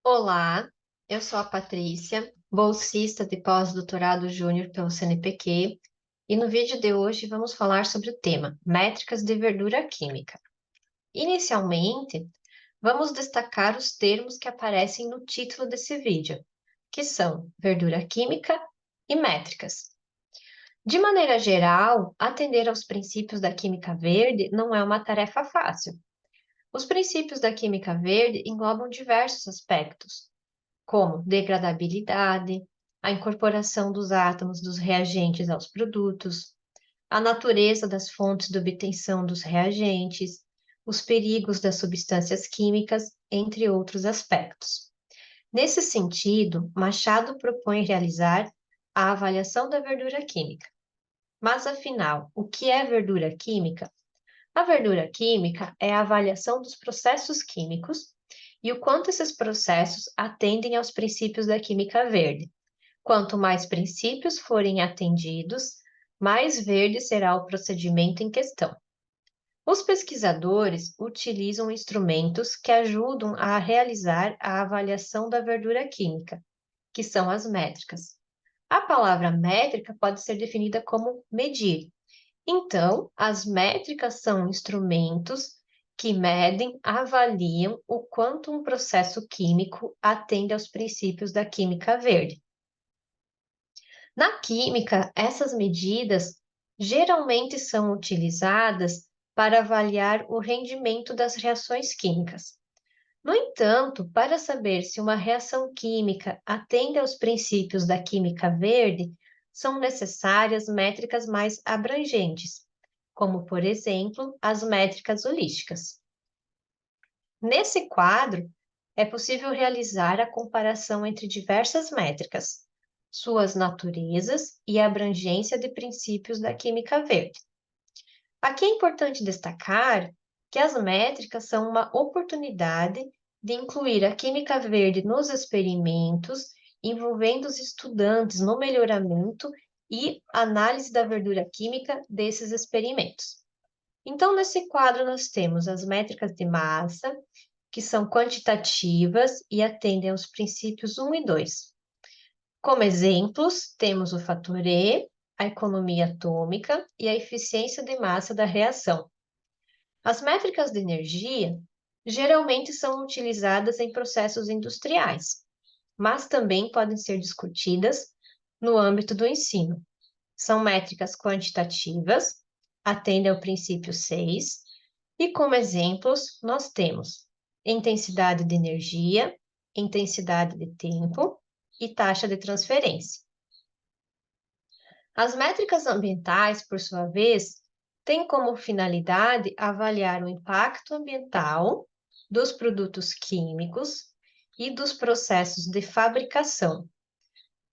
Olá, eu sou a Patrícia, bolsista de pós-doutorado júnior pelo CNPq, e no vídeo de hoje vamos falar sobre o tema métricas de verdura química. Inicialmente, vamos destacar os termos que aparecem no título desse vídeo, que são verdura química e métricas. De maneira geral, atender aos princípios da química verde não é uma tarefa fácil. Os princípios da química verde englobam diversos aspectos, como degradabilidade, a incorporação dos átomos dos reagentes aos produtos, a natureza das fontes de obtenção dos reagentes, os perigos das substâncias químicas, entre outros aspectos. Nesse sentido, Machado propõe realizar a avaliação da verdura química. Mas, afinal, o que é verdura química? A verdura química é a avaliação dos processos químicos e o quanto esses processos atendem aos princípios da química verde. Quanto mais princípios forem atendidos, mais verde será o procedimento em questão. Os pesquisadores utilizam instrumentos que ajudam a realizar a avaliação da verdura química, que são as métricas. A palavra métrica pode ser definida como medir. Então, as métricas são instrumentos que medem, avaliam o quanto um processo químico atende aos princípios da química verde. Na química, essas medidas geralmente são utilizadas para avaliar o rendimento das reações químicas. No entanto, para saber se uma reação química atende aos princípios da química verde, são necessárias métricas mais abrangentes, como, por exemplo, as métricas holísticas. Nesse quadro, é possível realizar a comparação entre diversas métricas, suas naturezas e a abrangência de princípios da química verde. Aqui é importante destacar que as métricas são uma oportunidade de incluir a química verde nos experimentos, envolvendo os estudantes no melhoramento e análise da verdura química desses experimentos. Então, nesse quadro, nós temos as métricas de massa, que são quantitativas e atendem aos princípios 1 e 2. Como exemplos, temos o fator E, a economia atômica e a eficiência de massa da reação. As métricas de energia geralmente são utilizadas em processos industriais, mas também podem ser discutidas no âmbito do ensino. São métricas quantitativas, atendem ao princípio 6, e como exemplos nós temos intensidade de energia, intensidade de tempo e taxa de transferência. As métricas ambientais, por sua vez, têm como finalidade avaliar o impacto ambiental dos produtos químicos e dos processos de fabricação,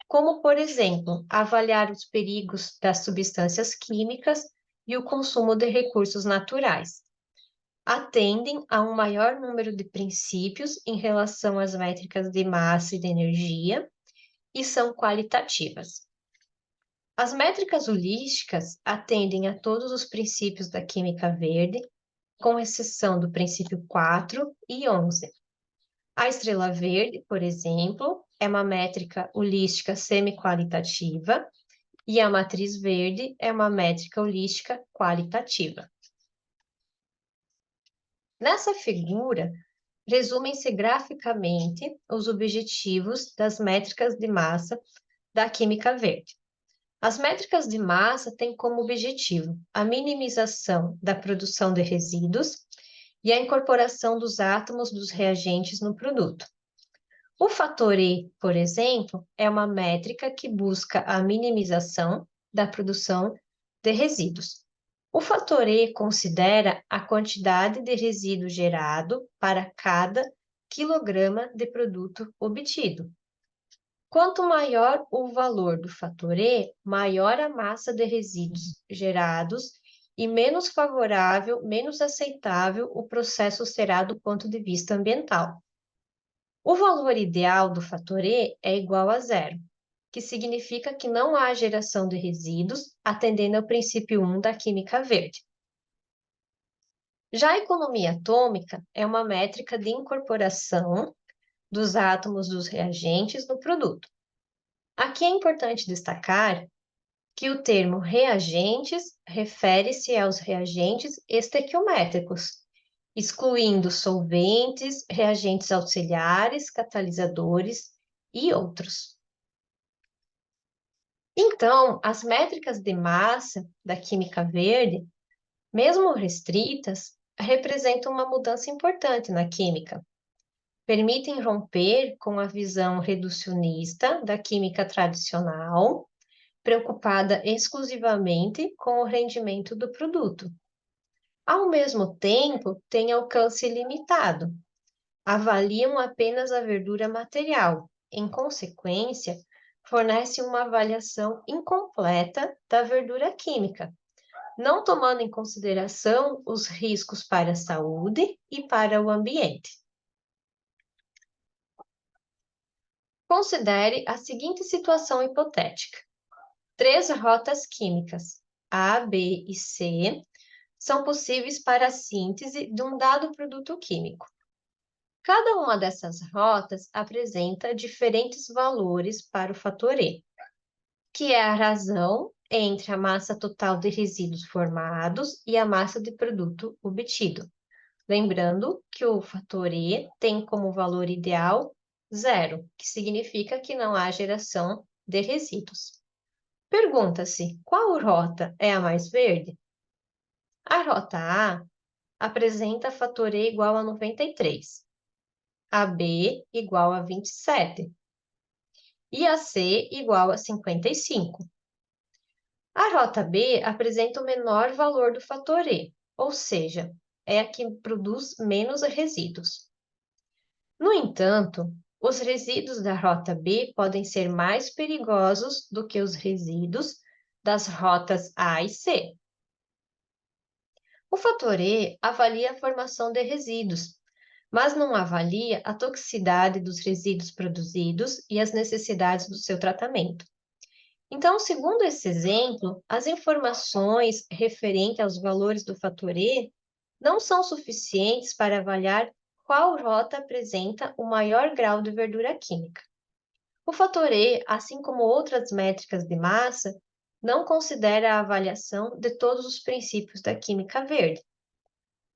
como, por exemplo, avaliar os perigos das substâncias químicas e o consumo de recursos naturais. Atendem a um maior número de princípios em relação às métricas de massa e de energia e são qualitativas. As métricas holísticas atendem a todos os princípios da química verde, com exceção do princípio 4 e 11. A estrela verde, por exemplo, é uma métrica holística semi-qualitativa e a matriz verde é uma métrica holística qualitativa. Nessa figura, resumem-se graficamente os objetivos das métricas de massa da química verde. As métricas de massa têm como objetivo a minimização da produção de resíduos e a incorporação dos átomos dos reagentes no produto. O fator E, por exemplo, é uma métrica que busca a minimização da produção de resíduos. O fator E considera a quantidade de resíduo gerado para cada quilograma de produto obtido. Quanto maior o valor do fator E, maior a massa de resíduos gerados e menos favorável, menos aceitável o processo será do ponto de vista ambiental. O valor ideal do fator E é igual a zero, que significa que não há geração de resíduos, atendendo ao princípio 1 da química verde. Já a economia atômica é uma métrica de incorporação dos átomos dos reagentes no produto. Aqui é importante destacar que o termo reagentes refere-se aos reagentes estequiométricos, excluindo solventes, reagentes auxiliares, catalisadores e outros. Então, as métricas de massa da química verde, mesmo restritas, representam uma mudança importante na química. Permitem romper com a visão reducionista da química tradicional, preocupada exclusivamente com o rendimento do produto. Ao mesmo tempo, têm alcance limitado. Avaliam apenas a verdura material. Em consequência, fornece uma avaliação incompleta da verdura química, não tomando em consideração os riscos para a saúde e para o ambiente. Considere a seguinte situação hipotética. 3 rotas químicas, A, B e C, são possíveis para a síntese de um dado produto químico. Cada uma dessas rotas apresenta diferentes valores para o fator E, que é a razão entre a massa total de resíduos formados e a massa de produto obtido. Lembrando que o fator E tem como valor ideal 0, que significa que não há geração de resíduos. Pergunta-se, qual rota é a mais verde? A rota A apresenta fator E igual a 93, a B igual a 27 e a C igual a 55. A rota B apresenta o menor valor do fator E, ou seja, é a que produz menos resíduos. No entanto, os resíduos da rota B podem ser mais perigosos do que os resíduos das rotas A e C. O fator E avalia a formação de resíduos, mas não avalia a toxicidade dos resíduos produzidos e as necessidades do seu tratamento. Então, segundo esse exemplo, as informações referentes aos valores do fator E não são suficientes para avaliar qual rota apresenta o maior grau de verdura química. O fator E, assim como outras métricas de massa, não considera a avaliação de todos os princípios da química verde.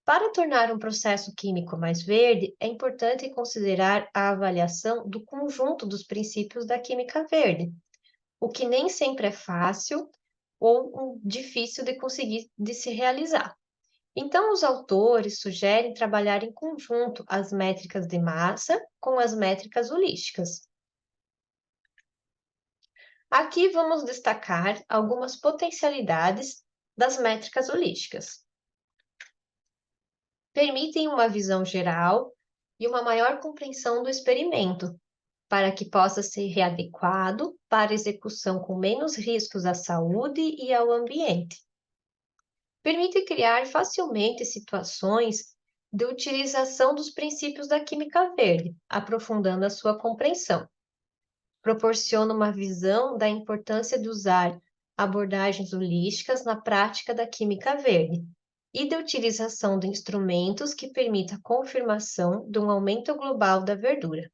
Para tornar um processo químico mais verde, é importante considerar a avaliação do conjunto dos princípios da química verde, o que nem sempre é fácil ou difícil de conseguir de se realizar. Então, os autores sugerem trabalhar em conjunto as métricas de massa com as métricas holísticas. Aqui vamos destacar algumas potencialidades das métricas holísticas. Permitem uma visão geral e uma maior compreensão do experimento, para que possa ser readequado para execução com menos riscos à saúde e ao ambiente. Permite criar facilmente situações de utilização dos princípios da química verde, aprofundando a sua compreensão. Proporciona uma visão da importância de usar abordagens holísticas na prática da química verde e de utilização de instrumentos que permita a confirmação de um aumento global da verdura.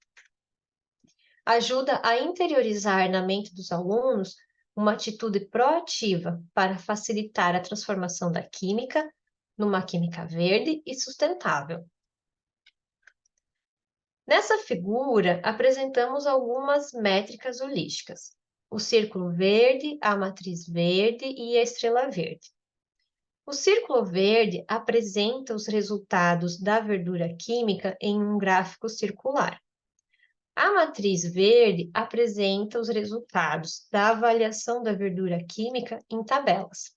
Ajuda a interiorizar na mente dos alunos uma atitude proativa para facilitar a transformação da química numa química verde e sustentável. Nessa figura, apresentamos algumas métricas holísticas: o círculo verde, a matriz verde e a estrela verde. O círculo verde apresenta os resultados da verdura química em um gráfico circular. A matriz verde apresenta os resultados da avaliação da verdura química em tabelas.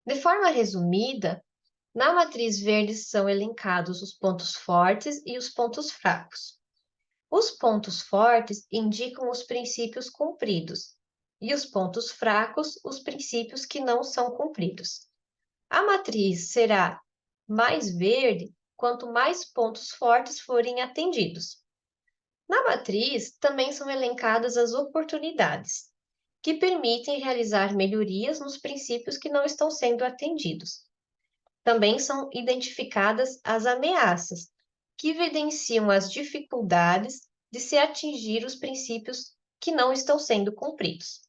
De forma resumida, na matriz verde são elencados os pontos fortes e os pontos fracos. Os pontos fortes indicam os princípios cumpridos e os pontos fracos, os princípios que não são cumpridos. A matriz será mais verde quanto mais pontos fortes forem atendidos. Na matriz também são elencadas as oportunidades, que permitem realizar melhorias nos princípios que não estão sendo atendidos. Também são identificadas as ameaças, que evidenciam as dificuldades de se atingir os princípios que não estão sendo cumpridos.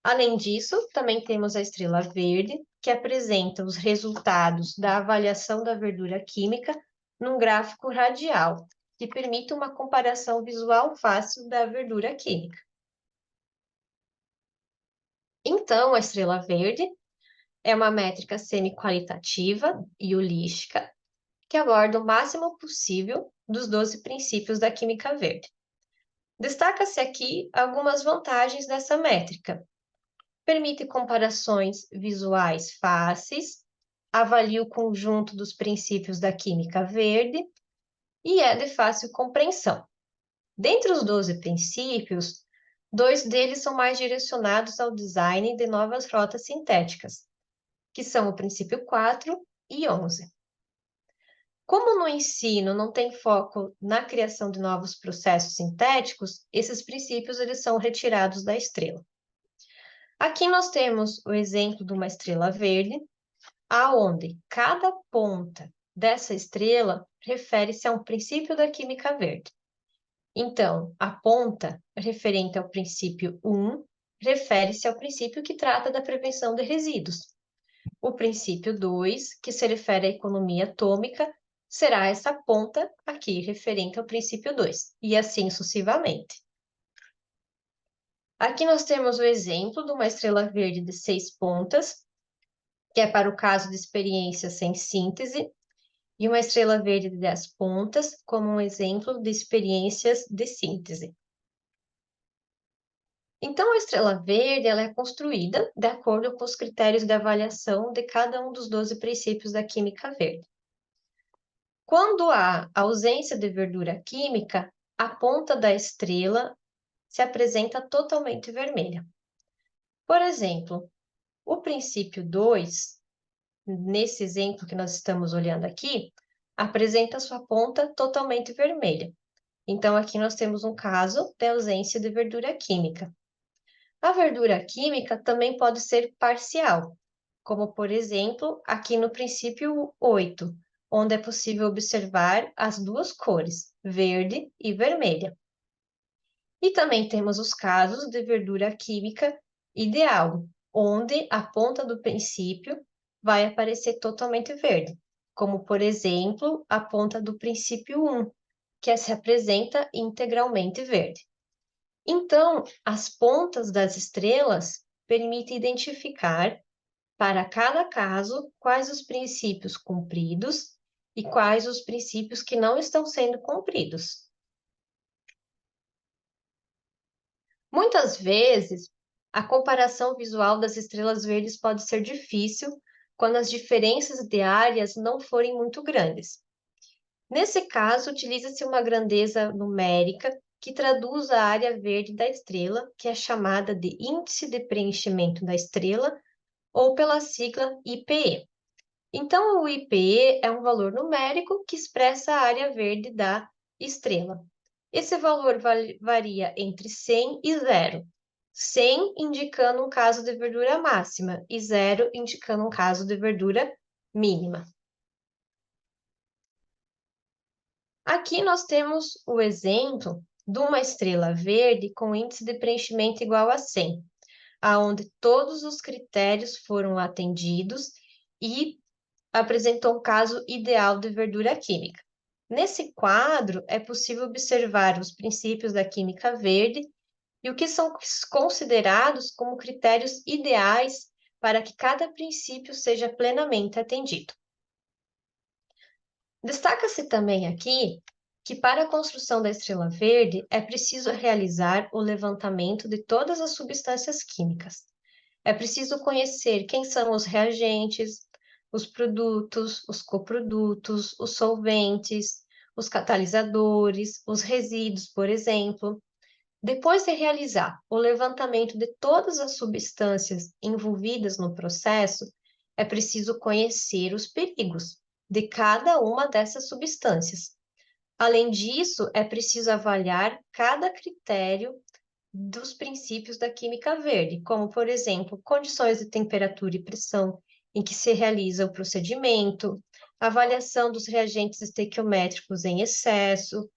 Além disso, também temos a estrela verde, que apresenta os resultados da avaliação da verdura química num gráfico radial, que permite uma comparação visual fácil da verdura química. Então, a estrela verde é uma métrica semi-qualitativa e holística que aborda o máximo possível dos 12 princípios da química verde. Destaca-se aqui algumas vantagens dessa métrica. Permite comparações visuais fáceis, avalia o conjunto dos princípios da química verde e é de fácil compreensão. Dentre os 12 princípios, 2 deles são mais direcionados ao design de novas rotas sintéticas, que são o princípio 4 e 11. Como no ensino não tem foco na criação de novos processos sintéticos, esses princípios eles são retirados da estrela. Aqui nós temos o exemplo de uma estrela verde, aonde cada ponta dessa estrela refere-se a um princípio da química verde. Então, a ponta referente ao princípio 1 refere-se ao princípio que trata da prevenção de resíduos. O princípio 2, que se refere à economia atômica, será essa ponta aqui referente ao princípio 2, e assim sucessivamente. Aqui nós temos o exemplo de uma estrela verde de 6 pontas, que é para o caso de experiência sem síntese, e uma estrela verde de 10 pontas, como um exemplo de experiências de síntese. Então, a estrela verde ela é construída de acordo com os critérios de avaliação de cada um dos 12 princípios da química verde. Quando há ausência de verdura química, a ponta da estrela se apresenta totalmente vermelha. Por exemplo, o princípio 2, nesse exemplo que nós estamos olhando aqui, apresenta sua ponta totalmente vermelha. Então, aqui nós temos um caso de ausência de verdura química. A verdura química também pode ser parcial, como, por exemplo, aqui no princípio 8, onde é possível observar as duas cores, verde e vermelha. E também temos os casos de verdura química ideal, onde a ponta do princípio vai aparecer totalmente verde, como, por exemplo, a ponta do princípio 1, que se apresenta integralmente verde. Então, as pontas das estrelas permitem identificar, para cada caso, quais os princípios cumpridos e quais os princípios que não estão sendo cumpridos. Muitas vezes, a comparação visual das estrelas verdes pode ser difícil quando as diferenças de áreas não forem muito grandes. Nesse caso, utiliza-se uma grandeza numérica que traduz a área verde da estrela, que é chamada de índice de preenchimento da estrela, ou pela sigla IPE. Então, o IPE é um valor numérico que expressa a área verde da estrela. Esse valor varia entre 100 e 0. 100 indicando um caso de verdura máxima e 0 indicando um caso de verdura mínima. Aqui nós temos o exemplo de uma estrela verde com índice de preenchimento igual a 100, aonde todos os critérios foram atendidos e apresentou um caso ideal de verdura química. Nesse quadro, é possível observar os princípios da química verde e o que são considerados como critérios ideais para que cada princípio seja plenamente atendido. Destaca-se também aqui que para a construção da estrela verde é preciso realizar o levantamento de todas as substâncias químicas. É preciso conhecer quem são os reagentes, os produtos, os coprodutos, os solventes, os catalisadores, os resíduos, por exemplo. Depois de realizar o levantamento de todas as substâncias envolvidas no processo, é preciso conhecer os perigos de cada uma dessas substâncias. Além disso, é preciso avaliar cada critério dos princípios da química verde, como, por exemplo, condições de temperatura e pressão em que se realiza o procedimento, avaliação dos reagentes estequiométricos em excesso,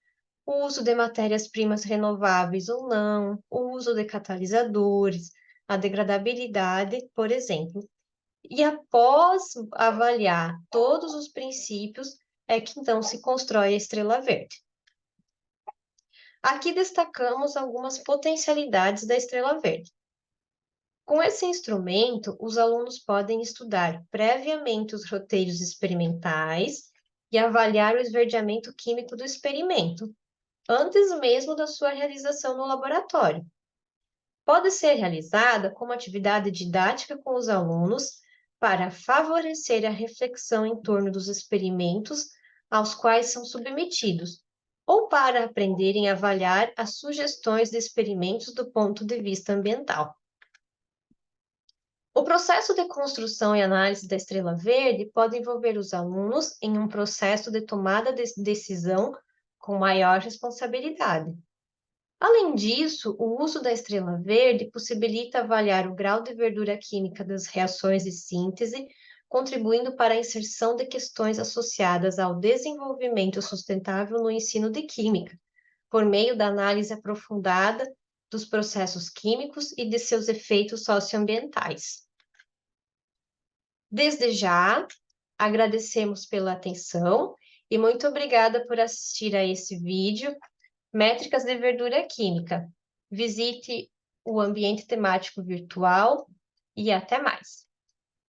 o uso de matérias-primas renováveis ou não, o uso de catalisadores, a degradabilidade, por exemplo. E após avaliar todos os princípios, é que então se constrói a estrela verde. Aqui destacamos algumas potencialidades da estrela verde. Com esse instrumento, os alunos podem estudar previamente os roteiros experimentais e avaliar o esverdeamento químico do experimento, antes mesmo da sua realização no laboratório. Pode ser realizada como atividade didática com os alunos para favorecer a reflexão em torno dos experimentos aos quais são submetidos, ou para aprenderem a avaliar as sugestões de experimentos do ponto de vista ambiental. O processo de construção e análise da estrela verde pode envolver os alunos em um processo de tomada de decisão com maior responsabilidade. Além disso, o uso da estrela verde possibilita avaliar o grau de verdura química das reações de síntese, contribuindo para a inserção de questões associadas ao desenvolvimento sustentável no ensino de química, por meio da análise aprofundada dos processos químicos e de seus efeitos socioambientais. Desde já, agradecemos pela atenção e muito obrigada por assistir a esse vídeo Métricas de Verdura Química. Visite o ambiente temático virtual e até mais.